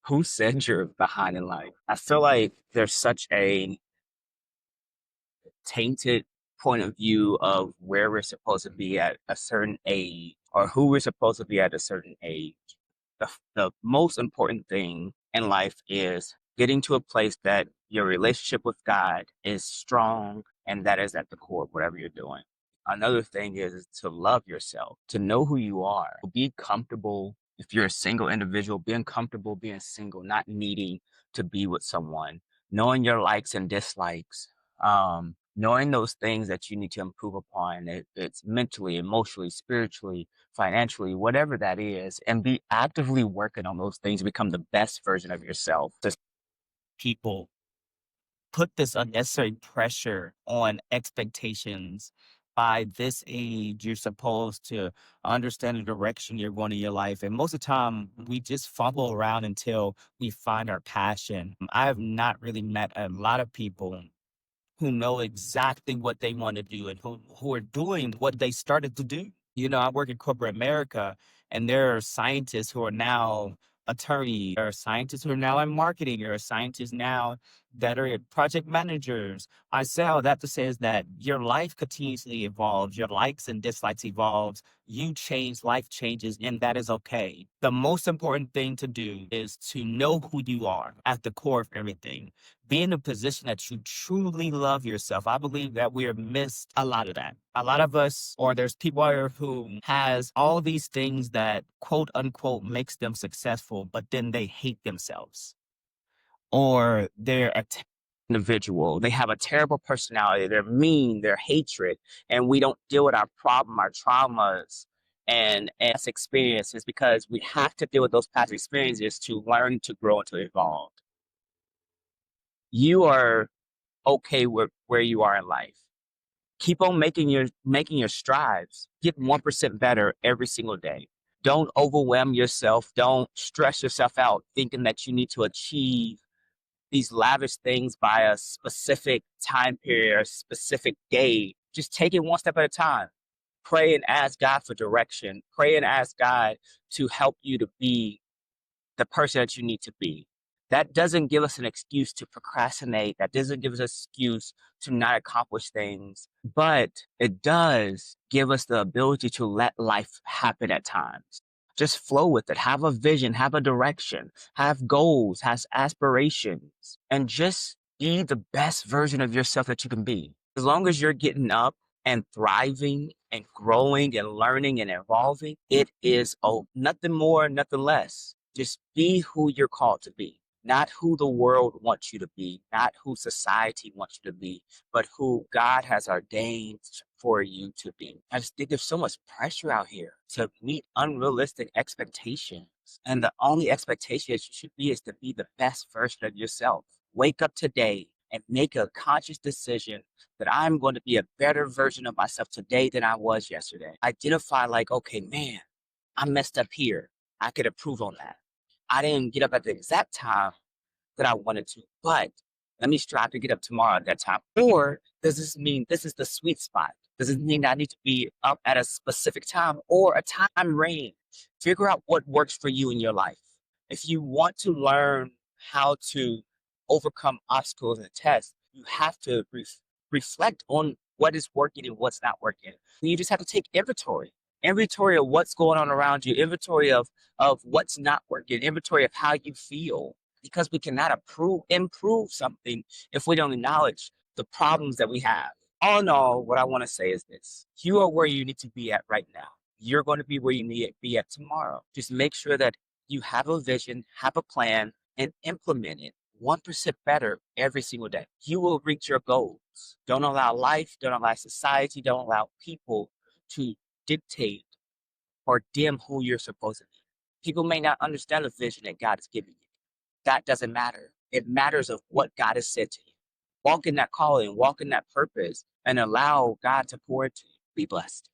Who said you're behind in life? I feel like there's such a tainted point of view of where we're supposed to be at a certain age or who we're supposed to be at a certain age. The most important thing in life is getting to a place that your relationship with God is strong and that is at the core of whatever you're doing. Another thing is to love yourself, to know who you are, be comfortable. If you're a single individual, being comfortable being single, not needing to be with someone, knowing your likes and dislikes, knowing those things that you need to improve upon. It's mentally, emotionally, spiritually, financially, whatever that is, and be actively working on those things to become the best version of yourself. Just people put this unnecessary pressure on expectations. By this age, you're supposed to understand the direction you're going in your life. And most of the time, we just fumble around until we find our passion. I have not really met a lot of people who know exactly what they want to do and who are doing what they started to do. I work in corporate America, and there are scientists who are now attorneys, there are scientists who are now in marketing, there are scientists now that are project managers. I say all that to say is that your life continuously evolves, your likes and dislikes evolves, you change, life changes, and that is okay. The most important thing to do is to know who you are at the core of everything. Be in a position that you truly love yourself. I believe that we are missed a lot of that. A lot of us, or there's people out here who has all these things that quote unquote makes them successful, but then they hate themselves. Or they're a individual. They have a terrible personality. They're mean, they're hatred, and we don't deal with our problem, our traumas, and past experiences because we have to deal with those past experiences to learn, to grow, and to evolve. You are okay with where you are in life. Keep on making your strides. Get 1% better every single day. Don't overwhelm yourself. Don't stress yourself out thinking that you need to achieve these lavish things by a specific time period or a specific day. Just take it one step at a time. Pray and ask God for direction. Pray and ask God to help you to be the person that you need to be. That doesn't give us an excuse to procrastinate. That doesn't give us an excuse to not accomplish things, but it does give us the ability to let life happen at times. Just flow with it. Have a vision, have a direction, have goals, have aspirations, and just be the best version of yourself that you can be. As long as you're getting up and thriving and growing and learning and evolving, it is nothing more, nothing less. Just be who you're called to be, not who the world wants you to be, not who society wants you to be, but who God has ordained for you to be. I just think there's so much pressure out here to meet unrealistic expectations. And the only expectation that you should be is to be the best version of yourself. Wake up today and make a conscious decision that I'm going to be a better version of myself today than I was yesterday. Identify like, okay, man, I messed up here. I could improve on that. I didn't get up at the exact time that I wanted to, but let me strive to get up tomorrow at that time. Or does this mean this is the sweet spot? Does it mean that I need to be up at a specific time or a time range? Figure out what works for you in your life. If you want to learn how to overcome obstacles and tests, you have to reflect on what is working and what's not working. You just have to take inventory of what's going on around you, inventory of what's not working, inventory of how you feel, because we cannot improve something if we don't acknowledge the problems that we have. All in all, what I want to say is this: you are where you need to be at right now. You're going to be where you need to be at tomorrow. Just make sure that you have a vision, have a plan, and implement it 1% better every single day. You will reach your goals. Don't allow life, don't allow society, don't allow people to dictate or dim who you're supposed to be. People may not understand the vision that God has given you. That doesn't matter. It matters of what God has said to you. Walk in that calling, walk in that purpose, and allow God to pour it to you. Be blessed.